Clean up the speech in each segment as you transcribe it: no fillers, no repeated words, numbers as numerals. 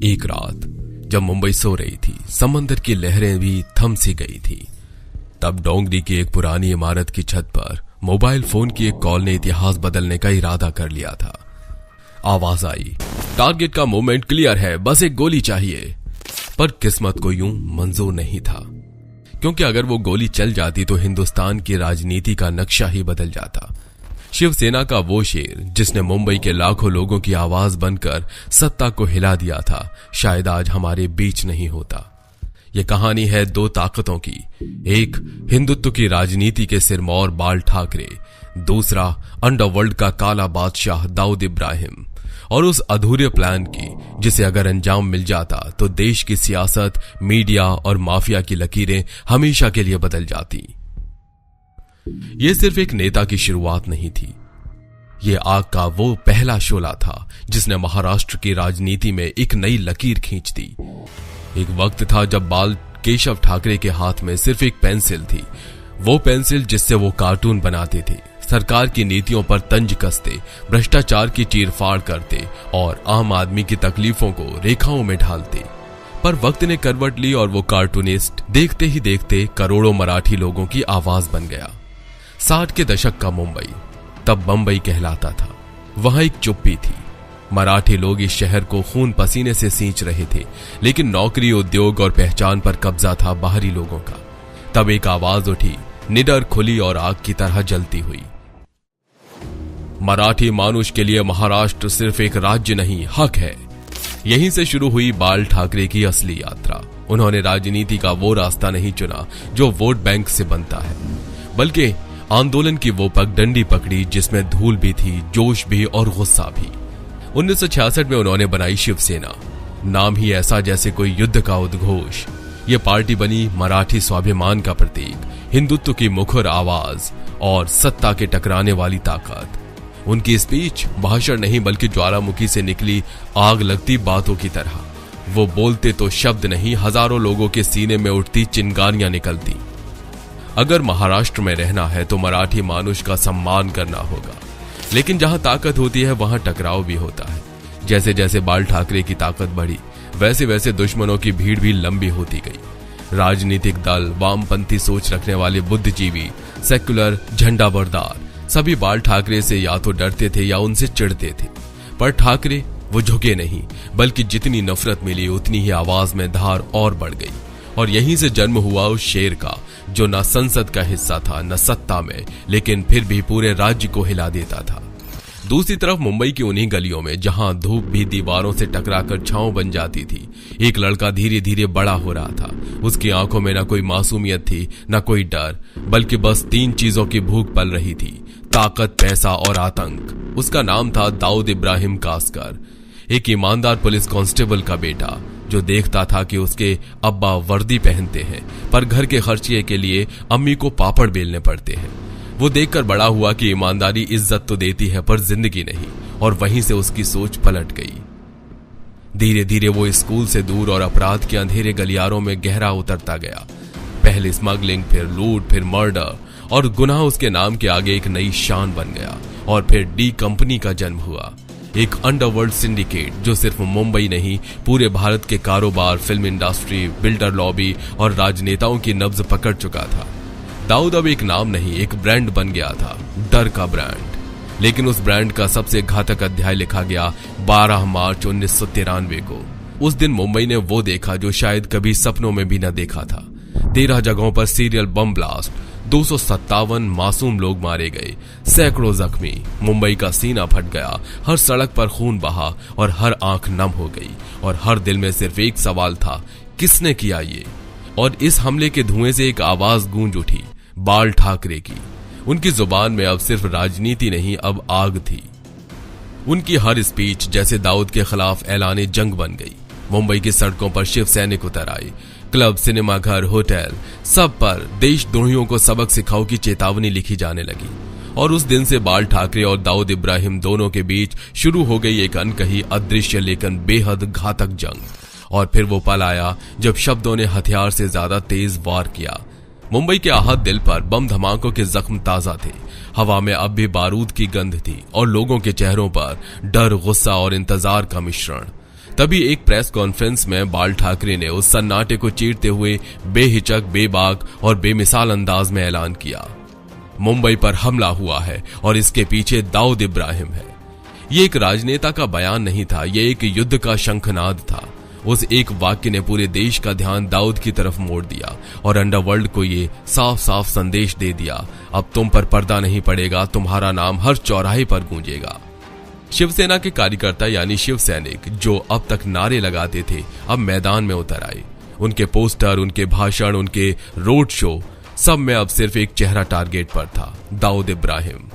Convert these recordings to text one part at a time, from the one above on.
एक रात जब मुंबई सो रही थी, समंदर की लहरें भी थम सी गई थी, तब डोंगरी की एक पुरानी इमारत की छत पर मोबाइल फोन की एक कॉल ने इतिहास बदलने का इरादा कर लिया था। आवाज आई, टारगेट का मूवमेंट क्लियर है, बस एक गोली चाहिए। पर किस्मत को यूं मंजूर नहीं था, क्योंकि अगर वो गोली चल जाती तो हिंदुस्तान की राजनीति का नक्शा ही बदल जाता। शिवसेना का वो शेर जिसने मुंबई के लाखों लोगों की आवाज बनकर सत्ता को हिला दिया था, शायद आज हमारे बीच नहीं होता। ये कहानी है दो ताकतों की, एक हिंदुत्व की राजनीति के सिरमौर बाल ठाकरे, दूसरा अंडरवर्ल्ड का काला बादशाह दाऊद इब्राहिम, और उस अधूरे प्लान की जिसे अगर अंजाम मिल जाता तो देश की सियासत, मीडिया और माफिया की लकीरें हमेशा के लिए बदल जाती। ये सिर्फ एक नेता की शुरुआत नहीं थी, ये आग का वो पहला शोला था जिसने महाराष्ट्र की राजनीति में एक नई लकीर खींच दी। एक वक्त था जब बाल केशव ठाकरे के हाथ में सिर्फ एक पेंसिल थी, वो पेंसिल जिससे वो कार्टून बनाते थे, सरकार की नीतियों पर तंज कसते, भ्रष्टाचार की चीरफाड़ करते और आम आदमी की तकलीफों को रेखाओं में ढालते। पर वक्त ने करवट ली और वो कार्टूनिस्ट देखते ही देखते करोड़ों मराठी लोगों की आवाज बन गया। 60 के दशक का मुंबई तब बंबई कहलाता था। वहां एक चुप्पी थी, मराठी लोग इस शहर को खून पसीने से सींच रहे थे, लेकिन नौकरी, उद्योग और पहचान पर कब्जा था बाहरी लोगों का। तब एक आवाज उठी, निडर, खुली और आग की तरह जलती हुई। मराठी मानुष के लिए महाराष्ट्र सिर्फ एक राज्य नहीं, हक है। यहीं से शुरू हुई बाल ठाकरे की असली यात्रा। उन्होंने राजनीति का वो रास्ता नहीं चुना जो वोट बैंक से बनता है, बल्कि आंदोलन की वो पगडंडी पकड़ी जिसमें धूल भी थी, जोश भी और गुस्सा भी। 1966 में उन्होंने बनाई शिवसेना, नाम ही ऐसा जैसे कोई युद्ध का उद्घोष। ये पार्टी बनी मराठी स्वाभिमान का प्रतीक, हिंदुत्व की मुखर आवाज और सत्ता के टकराने वाली ताकत। उनकी स्पीच भाषण नहीं बल्कि ज्वालामुखी से निकली आग लगती बातों की तरह। वो बोलते तो शब्द नहीं, हजारों लोगों के सीने में उठती चिंगारियां निकलती। अगर महाराष्ट्र में रहना है तो मराठी मानुष का सम्मान करना होगा, लेकिन जहां ताकत होती है वहां टकराव भी होता है। जैसे जैसे बाल ठाकरे की ताकत बढ़ी, वैसे वैसे दुश्मनों की भीड़ भी लंबी होती गई। राजनीतिक दल, वामपंथी सोच रखने वाले बुद्धिजीवी, सेक्युलर, झंडा बरदार, सभी बाल ठाकरे से या तो डरते थे या उनसे चिढ़ते थे। पर ठाकरे वो झुके नहीं, बल्कि जितनी नफरत मिली उतनी ही आवाज में धार और बढ़ गई। और यहीं से जन्म हुआ उस शेर का जो न संसद का हिस्सा था न सत्ता में, लेकिन फिर भी पूरे राज्य को हिला देता था। दूसरी तरफ मुंबई की उन्हीं गलियों में जहां धूप भी दीवारों से टकराकर छांव बन जाती थी, एक लड़का धीरे धीरे बड़ा हो रहा था। उसकी आंखों में न कोई मासूमियत थी, न कोई डर, बल्कि बस 3 चीजों की भूख पल रही थी, ताकत, पैसा और आतंक। उसका नाम था दाऊद इब्राहिम कासकर, एक ईमानदार पुलिस कांस्टेबल का बेटा, जो देखता था कि उसके अब्बा वर्दी पहनते हैं पर घर के खर्चे के लिए अम्मी को पापड़ बेलने पड़ते हैं। वो देखकर बड़ा हुआ कि ईमानदारी इज्जत तो देती है पर जिंदगी नहीं, और वहीं से उसकी सोच पलट गई। धीरे धीरे वो स्कूल से दूर और अपराध के अंधेरे गलियारों में गहरा उतरता गया। पहले स्मगलिंग, फिर लूट, फिर मर्डर, और गुनाह उसके नाम के आगे एक नई शान बन गया। और फिर डी कंपनी का जन्म हुआ, एक अंडरवर्ल्ड सिंडिकेट जो सिर्फ मुंबई नहीं पूरे भारत के कारोबार, फिल्म इंडस्ट्री, बिल्डर लॉबी और राजनेताओं की नब्ज पकड़ चुका था। दाऊद अब एक नाम नहीं, एक ब्रांड बन गया था, डर का ब्रांड। लेकिन उस ब्रांड का सबसे घातक अध्याय लिखा गया 12 मार्च 1993 को। उस दिन मुंबई ने वो देखा जो शायद कभी सपनों में भी न देखा था। 13 जगहों पर सीरियल बम ब्लास्ट, 257 मासूम लोग मारे गए, सैकड़ों जख्मी। मुंबई का सीना फट गया, हर सड़क पर खून बहा और हर आंख नम हो गई, और हर दिल में सिर्फ एक सवाल था, किसने किया ये? और इस हमले के धुएं से एक आवाज गूंज उठी, बाल ठाकरे की। उनकी जुबान में अब सिर्फ राजनीति नहीं, अब आग थी। उनकी हर स्पीच जैसे दाऊद के खिलाफ ऐलाने जंग बन गई। मुंबई की सड़कों पर शिव सैनिक उतर आए, क्लब, सिनेमाघर, होटल, सब पर देशद्रोहियों को सबक सिखाओ की चेतावनी लिखी जाने लगी। और उस दिन से बाल ठाकरे और दाऊद इब्राहिम दोनों के बीच शुरू हो गई एक अनकही, अदृश्य लेकिन बेहद घातक जंग। और फिर वो पल आया जब शब्दों ने हथियार से ज्यादा तेज वार किया। मुंबई के आहत दिल पर बम धमाकों के जख्म ताजा थे, हवा में अब भी बारूद की गंध थी और लोगों के चेहरों पर डर, गुस्सा और इंतजार का मिश्रण। तभी एक प्रेस कॉन्फ्रेंस में बाल ठाकरे ने उस सन्नाटे को चीरते हुए बेहिचक, बेबाक और बेमिसाल अंदाज में ऐलान किया, मुंबई पर हमला हुआ है और इसके पीछे दाऊद इब्राहिम है। ये एक राजनेता का बयान नहीं था, ये एक युद्ध का शंखनाद था। उस एक वाक्य ने पूरे देश का ध्यान दाऊद की तरफ मोड़ दिया और अंडरवर्ल्ड को ये साफ साफ संदेश दे दिया, अब तुम पर पर्दा नहीं पड़ेगा, तुम्हारा नाम हर चौराहे पर गूंजेगा। शिवसेना के कार्यकर्ता यानी शिव सैनिक जो अब तक नारे लगाते थे, अब मैदान में उतर आए। उनके पोस्टर, उनके भाषण, उनके रोड शो, सब में अब सिर्फ एक चेहरा टारगेट पर था, दाऊद इब्राहिम।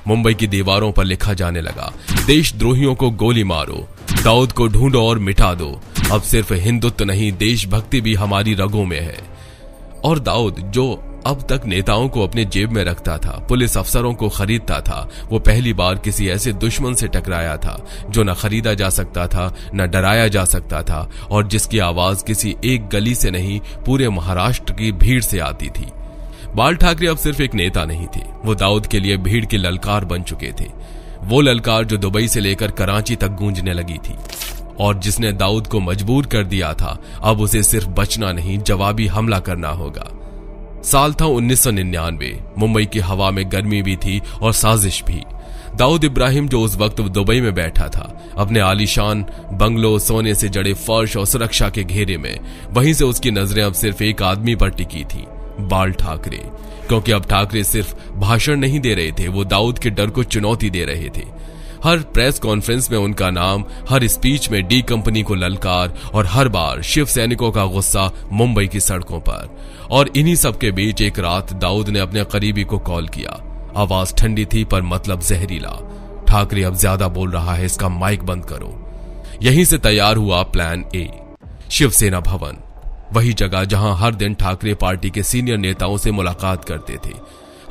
मुंबई की दीवारों पर लिखा जाने लगा, देशद्रोहियों को गोली मारो, दाऊद को ढूंढो और मिटा दो। अब सिर्फ हिंदुत्व नहीं, देशभक्ति भी हमारी रगों में है। और दाऊद जो अब तक नेताओं को अपने जेब में रखता था, पुलिस अफसरों को खरीदता था, वो पहली बार किसी ऐसे दुश्मन से टकराया था जो न खरीदा जा सकता था, न डराया जा सकता था, और जिसकी आवाज किसी एक गली से नहीं, पूरे महाराष्ट्र की भीड़ से आती थी। बाल ठाकरे अब सिर्फ एक नेता नहीं थे, वो दाऊद के लिए भीड़ की ललकार बन चुके थे। वो ललकार जो दुबई से लेकर कराची तक गूंजने लगी थी और जिसने दाऊद को मजबूर कर दिया था, अब उसे सिर्फ बचना नहीं, जवाबी हमला करना होगा। साल था 1999। मुंबई की हवा में गर्मी भी थी और साजिश भी। दाऊद इब्राहिम जो उस वक्त दुबई में बैठा था, अपने आलीशान बंगलो, सोने से जड़े फर्श और सुरक्षा के घेरे में, वहीं से उसकी नजरें अब सिर्फ एक आदमी पर टिकी थी, बाल ठाकरे। क्योंकि अब ठाकरे सिर्फ भाषण नहीं दे रहे थे, वो दाऊद के डर को चुनौती दे रहे थे। हर प्रेस कॉन्फ्रेंस में उनका नाम, हर स्पीच में डी कंपनी को ललकार और हर बार शिव सैनिकों का गुस्सा मुंबई की सड़कों पर। और इन्हीं सब के बीच एक रात दाऊद ने अपने करीबी को कॉल किया। आवाज ठंडी थी पर मतलब जहरीला। ठाकरे अब ज्यादा बोल रहा है, इसका माइक बंद करो। यहीं से तैयार हुआ प्लान ए, शिवसेना भवन, वही जगह जहां हर दिन ठाकरे पार्टी के सीनियर नेताओं से मुलाकात करते थे।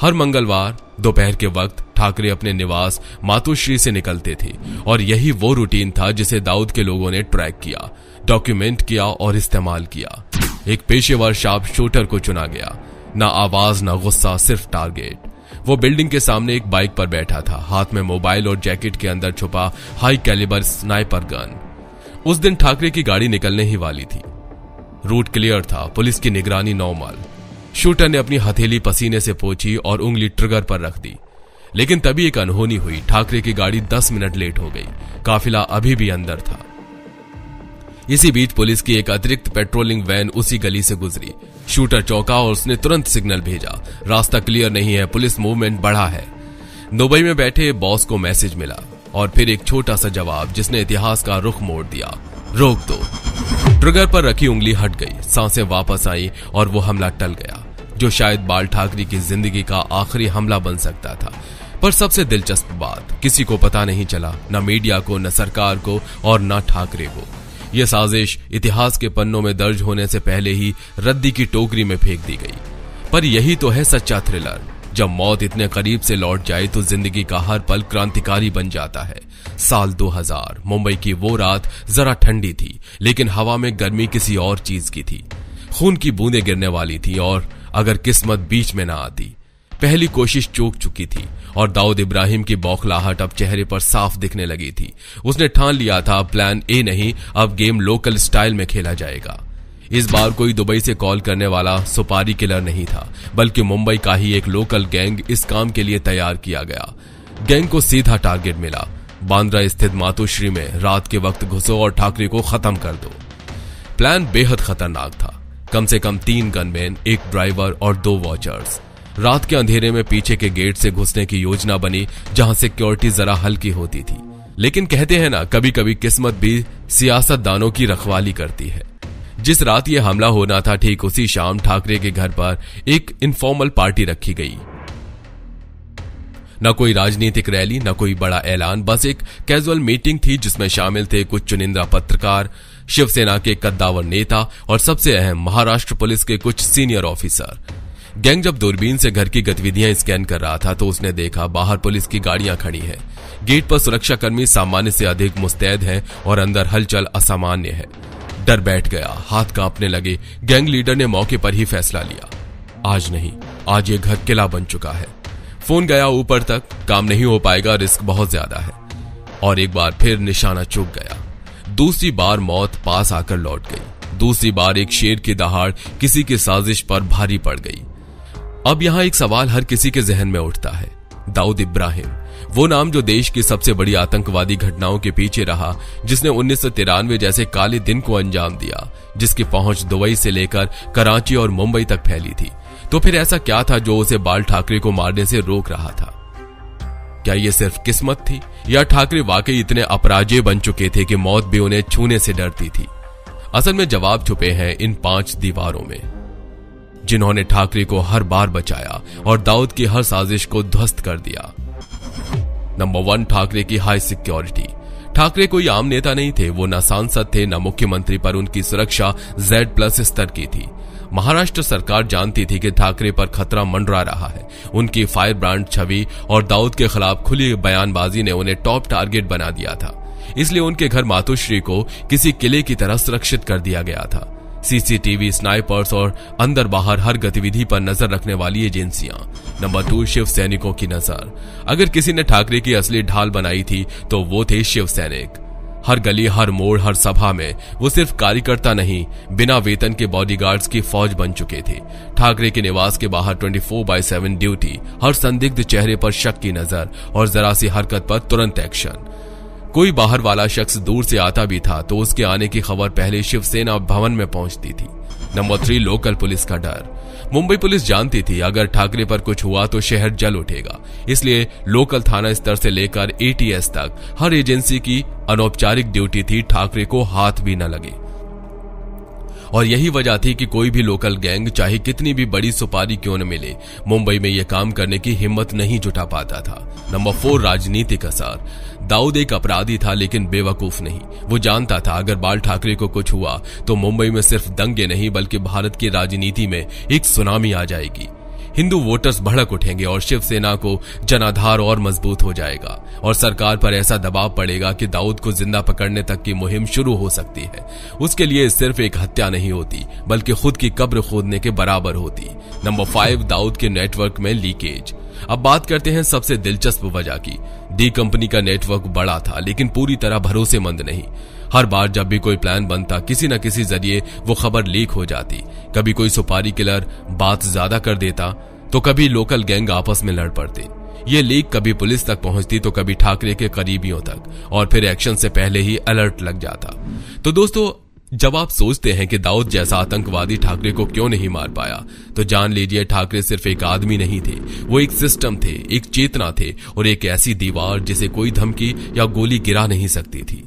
हर मंगलवार दोपहर के वक्त ठाकरे अपने निवास मातोश्री से निकलते थे और यही वो रूटीन था जिसे दाऊद के लोगों ने ट्रैक किया, डॉक्यूमेंट किया और इस्तेमाल किया। एक पेशेवर शार्प शूटर को चुना गया, ना आवाज ना गुस्सा, सिर्फ टारगेट। वो बिल्डिंग के सामने एक बाइक पर बैठा था, हाथ में मोबाइल और जैकेट के अंदर छुपा हाई कैलिबर स्नाइपर गन। उस दिन ठाकरे की गाड़ी निकलने ही वाली थी। रूट क्लियर था, पुलिस की निगरानी नॉर्मल। शूटर ने अपनी हथेली पसीने से पोंछी और उंगली ट्रिगर पर रख दी। लेकिन तभी एक अनहोनी हुई, ठाकरे की गाड़ी 10 मिनट लेट हो गई। काफिला अभी भी अंदर था। इसी बीच पुलिस की एक अतिरिक्त पेट्रोलिंग वैन उसी गली से गुजरी। शूटर चौंका और उसने तुरंत सिग्नल भेजा, रास्ता क्लियर नहीं है, पुलिस मूवमेंट बढ़ा है। दुबई में बैठे बॉस को मैसेज मिला और फिर एक छोटा सा जवाब जिसने इतिहास का रुख मोड़ दिया, रोक दो। ट्रिगर पर रखी उंगली हट गई, सांसें वापस आई और वो हमला टल गया, जो शायद बाल ठाकरे की जिंदगी का आखिरी हमला बन सकता था। पर सबसे दिलचस्प बात, किसी को पता नहीं चला, न मीडिया को, न सरकार को और न ठाकरे को। यह साजिश इतिहास के पन्नों में दर्ज होने से पहले ही रद्दी की टोकरी में फेंक दी गई। पर यही तो है सच्चा थ्रिलर। जब मौत इतने करीब से लौट जाए तो जिंदगी का हर पल क्रांतिकारी बन जाता है। साल 2000, मुंबई की वो रात जरा ठंडी थी, लेकिन हवा में गर्मी किसी और चीज की थी। खून की बूंदें गिरने वाली थी और अगर किस्मत बीच में ना आती, पहली कोशिश चूक चुकी थी और दाऊद इब्राहिम की बौखलाहट अब चेहरे पर साफ दिखने लगी थी। उसने ठान लिया था प्लान ए नहीं, अब गेम लोकल स्टाइल में खेला जाएगा। इस बार कोई दुबई से कॉल करने वाला सुपारी किलर नहीं था, बल्कि मुंबई का ही एक लोकल गैंग इस काम के लिए तैयार किया गया। गैंग को सीधा टारगेट मिला, बांद्रा स्थित मातोश्री में रात के वक्त घुसो और ठाकरे को खत्म कर दो। प्लान बेहद खतरनाक था। कम से कम 3 गनमैन, एक ड्राइवर और 2 वॉचर्स। रात के अंधेरे में पीछे के गेट से घुसने की योजना बनी, जहां सिक्योरिटी जरा हल्की होती थी। लेकिन कहते हैं ना, कभी कभी किस्मत भी सियासतदानों की रखवाली करती है। जिस रात यह हमला होना था, ठीक उसी शाम ठाकरे के घर पर एक इनफॉर्मल पार्टी रखी गई। न कोई राजनीतिक रैली, न कोई बड़ा ऐलान, बस एक कैजुअल मीटिंग थी जिसमें शामिल थे कुछ चुनिंदा पत्रकार, शिवसेना के कद्दावर नेता और सबसे अहम महाराष्ट्र पुलिस के कुछ सीनियर ऑफिसर। गैंग जब दूरबीन से घर की गतिविधियां स्कैन कर रहा था तो उसने देखा बाहर पुलिस की गाड़ियां खड़ी हैं। गेट पर सुरक्षाकर्मी सामान्य से अधिक मुस्तैद हैं और अंदर हलचल असामान्य है। डर बैठ गया, हाथ कांपने लगे। गैंग लीडर ने मौके पर ही फैसला लिया, आज नहीं, आज ये घर किला बन चुका है। फोन गया ऊपर तक, काम नहीं हो पाएगा, रिस्क बहुत ज्यादा है। और एक बार फिर निशाना चूक गया। दूसरी बार मौत पास आकर लौट गई। दूसरी बार एक शेर की दहाड़ किसी की साजिश पर भारी पड़ गई। अब यहां एक सवाल हर किसी के जहन में उठता है, दाऊद इब्राहिम, वो नाम जो देश की सबसे बड़ी आतंकवादी घटनाओं के पीछे रहा, जिसने 1993 जैसे काले दिन को अंजाम दिया, जिसकी पहुंच दुबई से लेकर कराची और मुंबई तक फैली थी। तो फिर ऐसा क्या था जो उसे बाल ठाकरे को मारने से रोक रहा था? क्या ये सिर्फ किस्मत थी, या ठाकरे वाकई इतने अपराजेय बन चुके थे कि मौत भी उन्हें छूने से डरती थी? असल में जवाब छुपे हैं इन 5 दीवारों में, जिन्होंने ठाकरे को हर बार बचाया और दाऊद की हर साजिश को ध्वस्त कर दिया। नंबर 1, ठाकरे की हाई सिक्योरिटी। ठाकरे कोई आम नेता नहीं थे, वो न सांसद थे न मुख्यमंत्री, पर उनकी सुरक्षा Z+ स्तर की थी। महाराष्ट्र सरकार जानती थी कि ठाकरे पर खतरा मंडरा रहा है। उनकी फायर ब्रांड छवि और दाऊद के खिलाफ खुली बयानबाजी ने उन्हें टॉप टारगेट बना दिया था। इसलिए उनके घर मातोश्री को किसी किले की तरह सुरक्षित कर दिया गया था। CCTV, स्नाइपर्स और अंदर बाहर हर गतिविधि पर नजर रखने वाली एजेंसियां। नंबर 2, शिव सैनिकों की नजर। अगर किसी ने ठाकरे की असली ढाल बनाई थी तो वो थे शिव सैनिक। हर गली, हर मोड़, हर सभा में वो सिर्फ कार्यकर्ता नहीं, बिना वेतन के बॉडीगार्ड्स की फौज बन चुके थे। ठाकरे के निवास के बाहर 24/7 ड्यूटी, हर संदिग्ध चेहरे पर शक की नजर और जरा सी हरकत पर तुरंत एक्शन। कोई बाहर वाला शख्स दूर से आता भी था तो उसके आने की खबर पहले शिवसेना भवन में पहुंचती थी। नंबर 3, लोकल पुलिस का डर। मुंबई पुलिस जानती थी अगर ठाकरे पर कुछ हुआ तो शहर जल उठेगा, इसलिए लोकल थाना स्तर से लेकर ATS तक हर एजेंसी की अनौपचारिक ड्यूटी थी ठाकरे को हाथ भी न लगे। और यही वजह थी कि कोई भी लोकल गैंग चाहे कितनी भी बड़ी सुपारी क्यों न मिले, मुंबई में यह काम करने की हिम्मत नहीं जुटा पाता था। नंबर 4, राजनीतिक असर। दाऊद एक अपराधी था लेकिन बेवकूफ नहीं। वो जानता था अगर बाल ठाकरे को कुछ हुआ तो मुंबई में सिर्फ दंगे नहीं बल्कि भारत की राजनीति में एक सुनामी आ जाएगी। हिंदू वोटर्स भड़क उठेंगे और शिवसेना को जनाधार और मजबूत हो जाएगा और सरकार पर ऐसा दबाव पड़ेगा कि दाऊद को जिंदा पकड़ने तक की मुहिम शुरू हो सकती है। उसके लिए सिर्फ एक हत्या नहीं होती बल्कि खुद की कब्र खोदने के बराबर होती। नंबर 5, दाऊद के नेटवर्क में लीकेज। अब बात करते हैं सबसे दिलचस्प वजह की। डी कंपनी का नेटवर्क बड़ा था लेकिन पूरी तरह भरोसेमंद नहीं। हर बार जब भी कोई प्लान बनता किसी न किसी जरिए वो खबर लीक हो जाती। कभी कोई सुपारी किलर बात ज्यादा कर देता तो कभी लोकल गैंग आपस में लड़ पड़ते। ये लीक कभी पुलिस तक पहुंचती तो कभी ठाकरे के करीबियों तक और फिर एक्शन से पहले ही अलर्ट लग जाता। तो दोस्तों, जब आप सोचते हैं कि दाऊद जैसा आतंकवादी ठाकरे को क्यों नहीं मार पाया, तो जान लीजिए ठाकरे सिर्फ एक आदमी नहीं थे, वो एक सिस्टम थे, एक चेतना थे और एक ऐसी दीवार जिसे कोई धमकी या गोली गिरा नहीं सकती थी।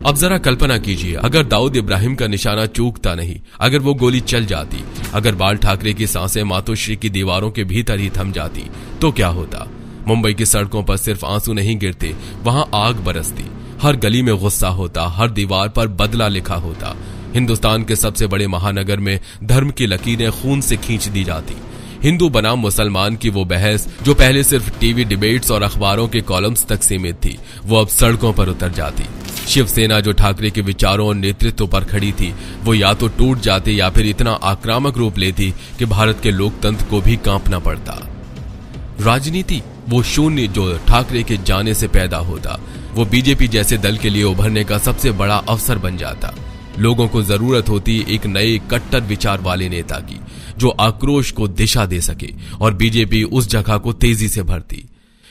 अब जरा कल्पना कीजिए, अगर दाऊद इब्राहिम का निशाना चूकता नहीं, अगर वो गोली चल जाती, अगर बाल ठाकरे की सांसें मातोश्री की दीवारों के भीतर ही थम जाती, तो क्या होता? मुंबई की सड़कों पर सिर्फ आंसू नहीं गिरते, वहां आग बरसती, हर गली में गुस्सा होता, हर दीवार पर बदला लिखा होता। हिंदुस्तान के सबसे बड़े महानगर में धर्म की लकीरें खून से खींच दी जाती। हिंदू बनाम मुसलमान की वो बहस जो पहले सिर्फ टीवी डिबेट्स और अखबारों के कॉलम्स तक सीमित थी, वो अब सड़कों पर उतर जाती। शिवसेना जो ठाकरे के विचारों और नेतृत्व पर खड़ी थी, वो या तो टूट जाती या फिर इतना आक्रामक रूप लेती कि भारत के लोकतंत्र को भी कांपना पड़ता। राजनीति, वो शून्य जो ठाकरे के जाने से पैदा होता, वो बीजेपी जैसे दल के लिए उभरने का सबसे बड़ा अवसर बन जाता। लोगों को जरूरत होती एक नए कट्टर विचार वाले नेता की, जो आक्रोश को दिशा दे सके, और बीजेपी उस जगह को तेजी से भरती।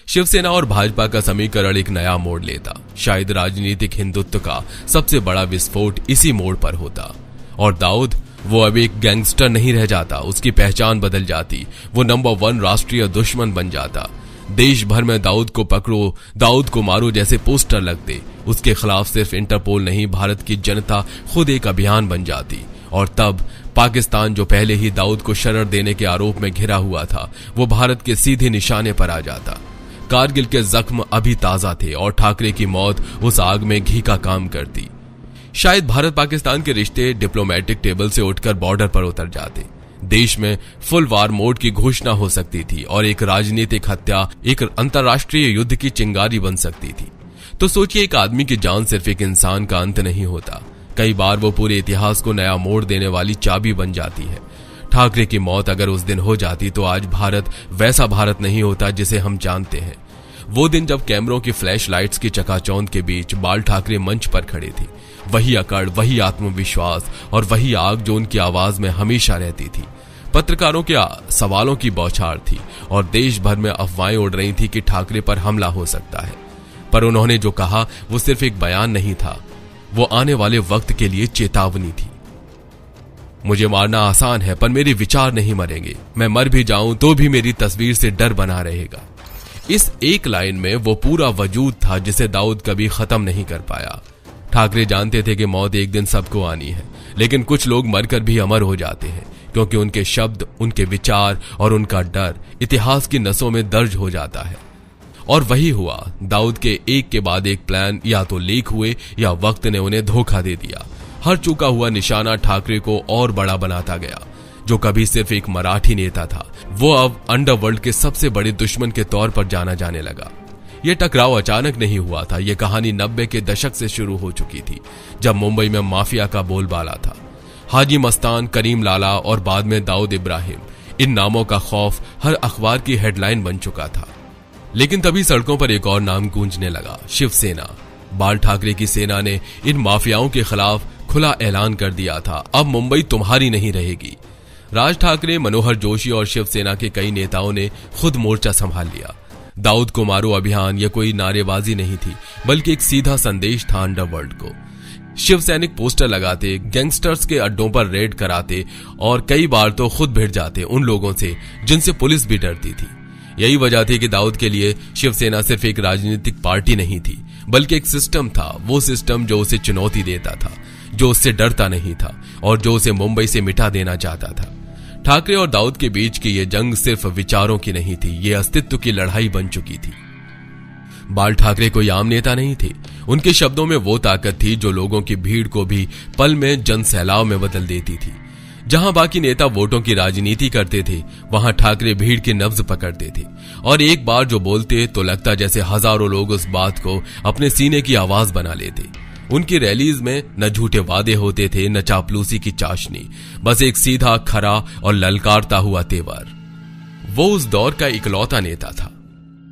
शिवसेना और भाजपा का समीकरण एक नया मोड़ लेता। शायद राजनीतिक हिंदुत्व का सबसे बड़ा विस्फोट इसी मोड़ पर होता। और दाऊद, वो अब एक गैंगस्टर नहीं रह जाता, उसकी पहचान बदल जाती। वो नंबर 1 राष्ट्रीय दुश्मन बन जाता। देश भर में दाऊद को पकड़ो, दाऊद को मारो जैसे पोस्टर लगते। उसके खिलाफ सिर्फ इंटरपोल नहीं, भारत की जनता खुद एक अभियान बन जाती। और तब पाकिस्तान, जो पहले ही दाऊद को शरण देने के आरोप में घिरा हुआ था, वो भारत के सीधे निशाने पर आ जाता। कारगिल के जख्म अभी ताजा थे और ठाकरे की मौत उस आग में घी का काम करती। शायद भारत पाकिस्तान के रिश्ते डिप्लोमेटिक टेबल से उठकर बॉर्डर पर उतर जाते। देश में फुल वार मोड की घोषणा हो सकती थी और एक राजनीतिक हत्या एक अंतर्राष्ट्रीय युद्ध की चिंगारी बन सकती थी। तो सोचिए, एक आदमी की जान सिर्फ एक इंसान का अंत नहीं होता, कई बार वो पूरे इतिहास को नया मोड़ देने वाली चाबी बन जाती है। ठाकरे की मौत अगर उस दिन हो जाती तो आज भारत वैसा भारत नहीं होता जिसे हम जानते हैं। वो दिन जब कैमरों की फ्लैश लाइट्स की चकाचौंध के बीच बाल ठाकरे मंच पर खड़े थे। वही अकड़, वही आत्मविश्वास और वही आग जो उनकी आवाज में हमेशा रहती थी। पत्रकारों के सवालों की बौछार थी और देश भर में अफवाहें उड़ रही थी कि ठाकरे पर हमला हो सकता है। पर उन्होंने जो कहा वो सिर्फ एक बयान नहीं था, वो आने वाले वक्त के लिए चेतावनी थी। मुझे मारना आसान है पर मेरे विचार नहीं मरेंगे। मैं मर भी जाऊं तो भी मेरी तस्वीर से डर बना रहेगा। इस एक लाइन में वो पूरा वजूद था जिसे दाऊद कभी खत्म नहीं कर पाया। ठाकरे जानते थे कि मौत एक दिन सबको आनी है, लेकिन कुछ लोग मरकर भी अमर हो जाते हैं क्योंकि उनके शब्द, उनके विचार और उनका डर इतिहास की नसों में दर्ज हो जाता है। और वही हुआ। दाऊद के एक के बाद एक प्लान या तो लीक हुए या वक्त ने उन्हें धोखा दे दिया। हर चुका हुआ निशाना ठाकरे को और बड़ा बनाता गया। जो कभी सिर्फ एक मराठी नेता था, वो अब अंडरवर्ल्ड के सबसे बड़े दुश्मन के तौर पर जाना जाने लगा। यह टकराव अचानक नहीं हुआ था। यह कहानी 90 के दशक से शुरू हो चुकी थी, जब मुंबई में माफिया का बोलबाला था। हाजी मस्तान, करीम लाला और बाद में दाऊद इब्राहिम, इन नामों का खौफ हर अखबार की हेडलाइन बन चुका था। लेकिन तभी सड़कों पर एक और नाम गूंजने लगा, शिवसेना। बाल ठाकरे की सेना ने इन माफियाओं के खिलाफ खुला ऐलान कर दिया था, अब मुंबई तुम्हारी नहीं रहेगी। राज ठाकरे, मनोहर जोशी और शिवसेना के कई नेताओं ने खुद मोर्चा संभाल लिया। दाऊद को मारो अभियान यह कोई नारेबाजी नहीं थी, बल्कि एक सीधा संदेश था अंडरवर्ल्ड को। शिव सैनिक पोस्टर लगाते, गैंगस्टर्स के अड्डों पर रेड कराते और कई बार तो खुद भिड़ जाते उन लोगों से जिनसे पुलिस भी डरती थी। यही वजह थी कि दाऊद के लिए शिवसेना सिर्फ एक राजनीतिक पार्टी नहीं थी, बल्कि एक सिस्टम था। वो सिस्टम जो उसे चुनौती देता था, जो उससे डरता नहीं था और जो उसे मुंबई से मिटा देना चाहता था। ठाकरे और दाऊद के बीच की यह जंग सिर्फ विचारों की नहीं थी, यह अस्तित्व की लड़ाई बन चुकी थी। बाल ठाकरे कोई आम नेता नहीं थे। उनके शब्दों में वो ताकत थी जो लोगों की भीड़ को भी पल में जनसैलाब में बदल देती थी। जहां बाकी नेता वोटों की राजनीति करते थे, वहां ठाकरे भीड़ की नब्ज पकड़ते थे और एक बार जो बोलते तो लगता जैसे हजारों लोग उस बात को अपने सीने की आवाज बना लेते। उनकी रैलीज में न झूठे वादे होते थे, न चापलूसी की चाशनी, बस एक सीधा, खरा और ललकारता हुआ तेवर। वो उस दौर का इकलौता नेता था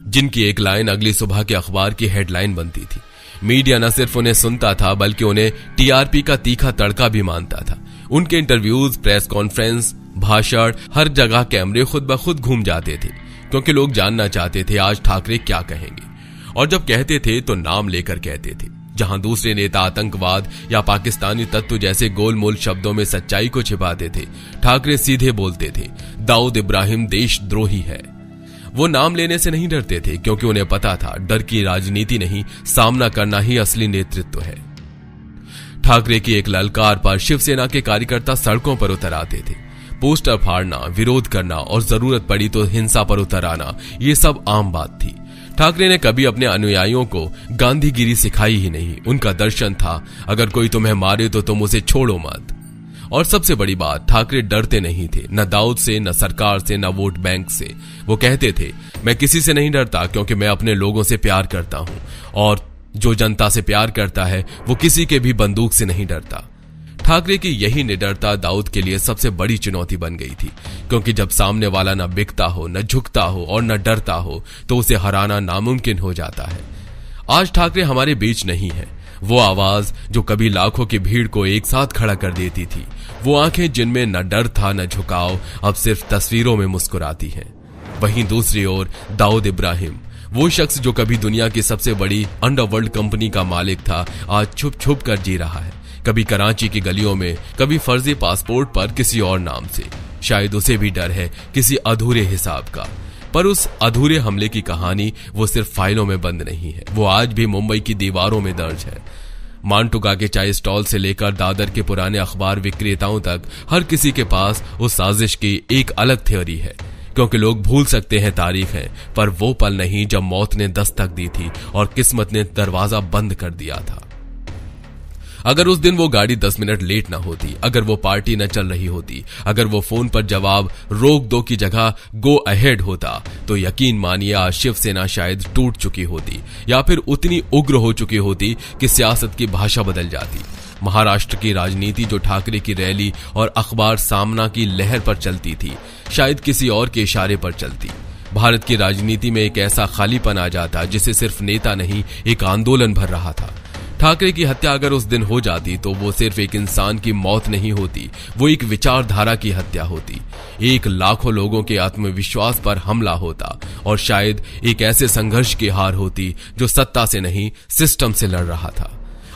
जिनकी एक लाइन अगली सुबह के अखबार की हेडलाइन बनती थी। मीडिया न सिर्फ उन्हें सुनता था बल्कि उन्हें टीआरपी का तीखा तड़का भी मानता था। उनके इंटरव्यूज, प्रेस कॉन्फ्रेंस, भाषण, हर जगह कैमरे खुद ब खुद घूम जाते थे क्योंकि लोग जानना चाहते थे आज ठाकरे क्या कहेंगे। और जब कहते थे तो नाम लेकर कहते थे। जहां दूसरे नेता आतंकवाद या पाकिस्तानी तत्व जैसे गोलमोल शब्दों में सच्चाई को छिपाते थे, ठाकरे सीधे बोलते थे, दाऊद इब्राहिम देशद्रोही है। वो नाम लेने से नहीं डरते थे क्योंकि उन्हें पता था डर की राजनीति नहीं, सामना करना ही असली नेतृत्व है। ठाकरे की एक ललकार पर शिवसेना के कार्यकर्ता सड़कों पर उतर आते थे। पोस्टर फाड़ना, विरोध करना और जरूरत पड़ी तो हिंसा पर उतर आना, ये सब आम बात थी। ठाकरे ने कभी अपने अनुयायियों को गांधीगिरी सिखाई ही नहीं। उनका दर्शन था, अगर कोई तुम्हें मारे तो तुम उसे छोड़ो मत। और सबसे बड़ी बात, ठाकरे डरते नहीं थे, न दाऊद से, न सरकार से, न वोट बैंक से। वो कहते थे, मैं किसी से नहीं डरता क्योंकि मैं अपने लोगों से प्यार करता हूं और जो जनता से प्यार करता है वो किसी के भी बंदूक से नहीं डरता। ठाकरे की यही निडरता दाऊद के लिए सबसे बड़ी चुनौती बन गई थी क्योंकि जब सामने वाला न बिकता हो, न झुकता हो और न डरता हो तो उसे हराना नामुमकिन हो जाता है। आज ठाकरे हमारे बीच नहीं है। वो आवाज जो कभी लाखों की भीड़ को एक साथ खड़ा कर देती थी, वो आंखें जिनमें न डर था न झुकाव, अब सिर्फ तस्वीरों में मुस्कुराती हैं। वहीं दूसरी ओर दाऊद इब्राहिम, वो शख्स जो कभी दुनिया की सबसे बड़ी अंडरवर्ल्ड कंपनी का मालिक था, आज छुप छुप कर जी रहा है। कभी कराची की गलियों में, कभी फर्जी पासपोर्ट पर किसी और नाम से। शायद उसे भी डर है किसी अधूरे हिसाब का। पर उस अधूरे हमले की कहानी वो सिर्फ फाइलों में बंद नहीं है, वो आज भी मुंबई की दीवारों में दर्ज है। मांटुका के चाय स्टॉल से लेकर दादर के पुराने अखबार विक्रेताओं तक हर किसी के पास उस साजिश की एक अलग थ्योरी है। क्योंकि लोग भूल सकते हैं तारीख है, पर वो पल नहीं जब मौत ने दस्तक दी थी और किस्मत ने दरवाजा बंद कर दिया था। अगर उस दिन वो गाड़ी 10 मिनट लेट ना होती, अगर वो पार्टी न चल रही होती, अगर वो फोन पर जवाब रोक दो की जगह गो अहेड होता, तो यकीन मानिए आज शिवसेना शायद टूट चुकी होती या फिर उतनी उग्र हो चुकी होती कि सियासत की भाषा बदल जाती। महाराष्ट्र की राजनीति जो ठाकरे की रैली और अखबार सामना की लहर पर चलती थी, शायद किसी और के इशारे पर चलती। भारत की राजनीति में एक ऐसा खालीपन आ जाता जिसे सिर्फ नेता नहीं एक आंदोलन भर रहा था। ठाकरे की हत्या अगर उस दिन हो जाती तो वो सिर्फ एक इंसान की मौत नहीं होती, वो एक विचारधारा की हत्या होती, एक लाखों लोगों के आत्मविश्वास पर हमला होता और शायद एक ऐसे संघर्ष की हार होती जो सत्ता से नहीं सिस्टम से लड़ रहा था।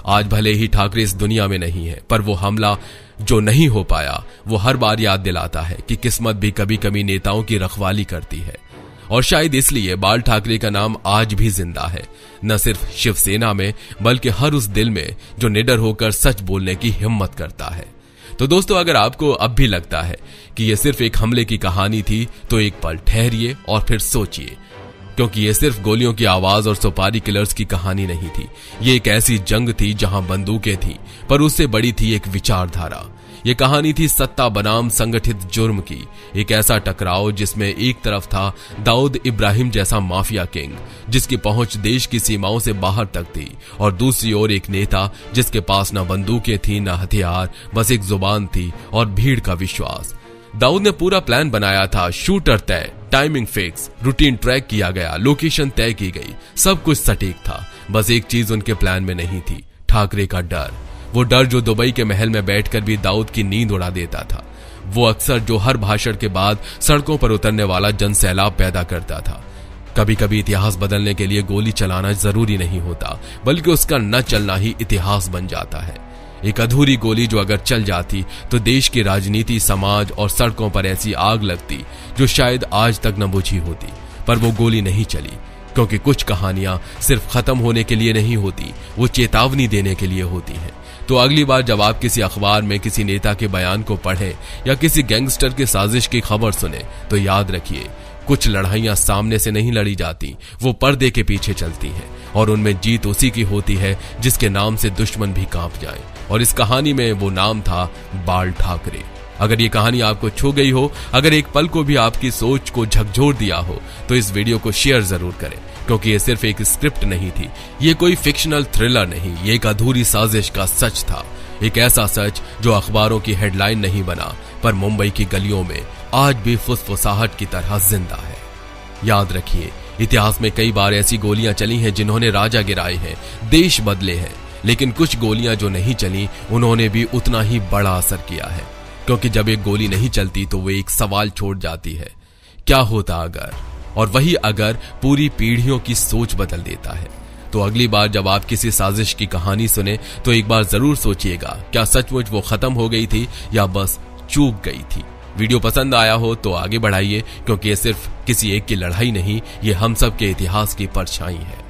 आज भले ही ठाकरे इस दुनिया में नहीं है, पर वो हमला जो नहीं हो पाया वो हर बार याद दिलाता है कि किस्मत भी कभी कभी नेताओं की रखवाली करती है। और शायद इसलिए बाल ठाकरे का नाम आज भी जिंदा है, न सिर्फ शिवसेना में बल्कि हर उस दिल में जो निडर होकर सच बोलने की हिम्मत करता है। तो दोस्तों, अगर आपको अब भी लगता है कि यह सिर्फ एक हमले की कहानी थी तो एक पल ठहरिए और फिर सोचिए, क्योंकि ये सिर्फ गोलियों की आवाज और सुपारी किलर्स की कहानी नहीं थी। ये एक ऐसी जंग थी जहां बंदूकें थी, पर उससे बड़ी थी एक विचारधारा। ये कहानी थी सत्ता बनाम संगठित जुर्म की, एक ऐसा टकराव जिसमें एक तरफ था दाऊद इब्राहिम जैसा माफिया किंग जिसकी पहुंच देश की सीमाओं से बाहर तक थी, और दूसरी ओर एक नेता जिसके पास न बंदूकें थी न हथियार, बस एक जुबान थी और भीड़ का विश्वास। दाऊद ने पूरा प्लान बनाया था, शूटर तय, टाइमिंग फिक्स, रूटीन ट्रैक किया गया, लोकेशन तय की गई, सब कुछ सटीक था। बस एक चीज उनके प्लान में नहीं थी, ठाकरे का डर। वो डर जो दुबई के महल में बैठकर भी दाऊद की नींद उड़ा देता था। वो अक्सर जो हर भाषण के बाद सड़कों पर उतरने वाला जनसैलाब पैदा करता था। कभी कभी इतिहास बदलने के लिए गोली चलाना जरूरी नहीं होता, बल्कि उसका न चलना ही इतिहास बन जाता है। एक अधूरी गोली जो अगर चल जाती तो देश की राजनीति, समाज और सड़कों पर ऐसी आग लगती जो शायद आज तक न बुझी होती। पर वो गोली नहीं चली, क्योंकि कुछ कहानियां सिर्फ खत्म होने के लिए नहीं होती, वो चेतावनी देने के लिए होती हैं। तो अगली बार जब आप किसी अखबार में किसी नेता के बयान को पढ़ें या किसी गैंगस्टर की साजिश की खबर सुने तो याद रखिए, कुछ लड़ाइयां सामने से नहीं लड़ी जाती, वो पर्दे के पीछे चलती हैं, और उनमें जीत उसी की होती है जिसके नाम से दुश्मन भी कांप जाए। और इस कहानी में वो नाम था बाल ठाकरे। अगर ये कहानी आपको छू गई हो, अगर एक पल को भी आपकी सोच को झकझोर दिया हो, तो इस वीडियो को शेयर जरूर करें, क्योंकि ये सिर्फ एक स्क्रिप्ट नहीं थी, ये कोई फिक्शनल थ्रिलर नहीं, ये एक अधूरी साजिश का सच था। एक ऐसा सच जो अखबारों की हेडलाइन नहीं बना, पर मुंबई की गलियों में आज भी फुसफुसाहट की तरह जिंदा है। याद रखिए, इतिहास में कई बार ऐसी गोलियां चली हैं जिन्होंने राजा गिराए हैं, देश बदले हैं, लेकिन कुछ गोलियां जो नहीं चली उन्होंने भी उतना ही बड़ा असर किया है। क्योंकि जब एक गोली नहीं चलती तो वो एक सवाल छोड़ जाती है, क्या होता अगर? और वही अगर पूरी पीढ़ियों की सोच बदल देता है। तो अगली बार जब आप किसी साजिश की कहानी सुने तो एक बार जरूर सोचिएगा, क्या सचमुच वो खत्म हो गई थी या बस चूक गई थी। वीडियो पसंद आया हो तो आगे बढ़ाइए, क्योंकि ये सिर्फ किसी एक की लड़ाई नहीं, ये हम सब के इतिहास की परछाई है।